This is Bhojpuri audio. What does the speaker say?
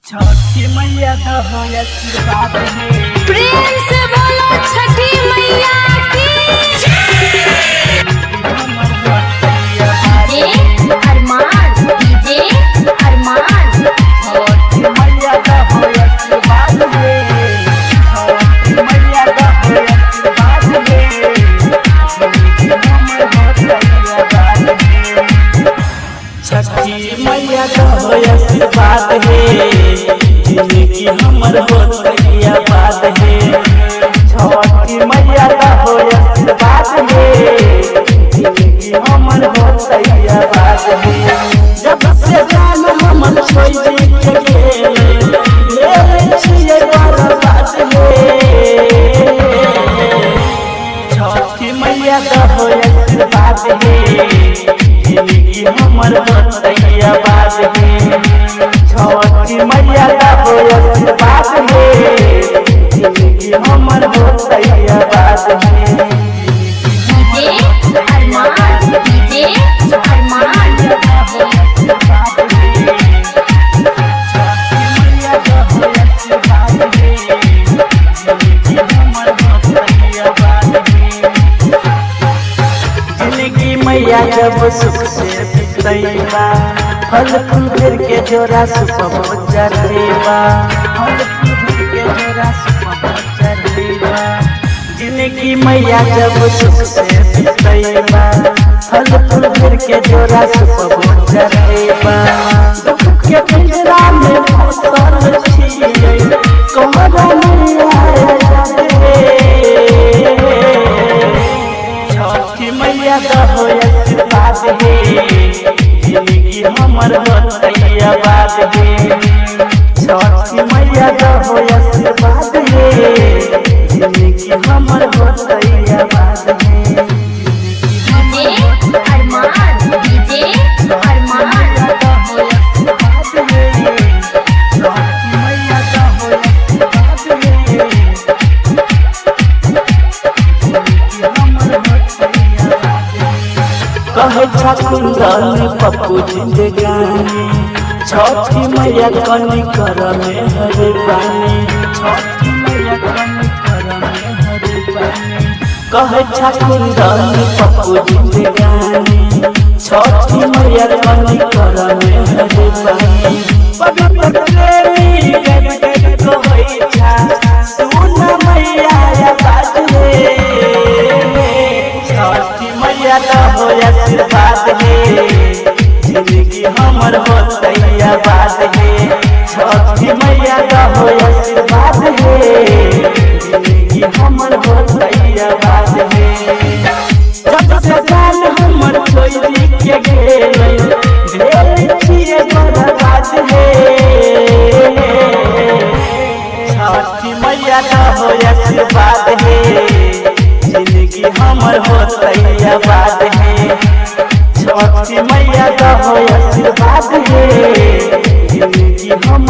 छठी मैया का हो आशीर्वाद है। प्रेम से बोलो छठी मैया की हमर बतिया डीजे अरमान डीजे अरमान छठी मैया का हो आशीर्वाद है। छठी मैया का हो आशीर्वाद है। हमर बतिया बात है। छठी मैया का हो आशीर्वाद है। जिंदगी हमर होतैया बात है। छठी मैया का हो आशीर्वाद है। जिंदगी हमर होतैया बात है। जब से जान हमर छोड़ के गेल ले छिए बर्बाद है। छठी मैया का हो आशीर्वाद है। जिंदगी हमर होतैया बात है। छठी मैया का हो आशीर्वाद है। जिंदगी हमर होतैया बात है। डीजे अरमान डीजे अरमान जिंदगी मैया जब सुख से बितैबा फल फूल भर के जोरा सुपबो चढ़ेबा। फल फूल भर के जोरा सुपबो चढ़ेबा। जिंदगी मैया जब सुख से बितैबा फल फूल भर के जोरा सुपबो चढ़ेबा। दुख के पिंजरा में फंसल छियै कोहरा मैया छठी मैया का हो आशीर्वाद है। जिंदगी हमर होतैया बात है। छठी मैया का हो आशीर्वाद है। जिंदगी हमर होतैया बात है। डीजे अरमान डीजे अरमान का हो आशीर्वाद है। छठी मैया का हो आशीर्वाद है। जिंदगी हमर होतैया बात है। कहे छकुंदन पप्पू जिंदगानी छठी मैया कनी कर में हरे पानी। छठी मैया कनी कर में हरे पानी। कहे छकुंदन पप्पू जिंदगानी छठी मैया कनी कर में हरे पानी। पवित्र प्रेमी गग गग कहै छा सुन मैया बात है। छठी मैया का हो आशीर्वाद है। जिंदगी हमर होतैया बात है। छठी मैया का हो आशीर्वाद है। जिंदगी हमर होतैया बात है। जब से जान हमर छोड़ के गेल भेल छिए बर्बाद है। छठी मैया का हो आशीर्वाद है। जिंदगी हमर होतैया बात है। छठी मैया का हो आशीर्वाद है। जिंदगी हम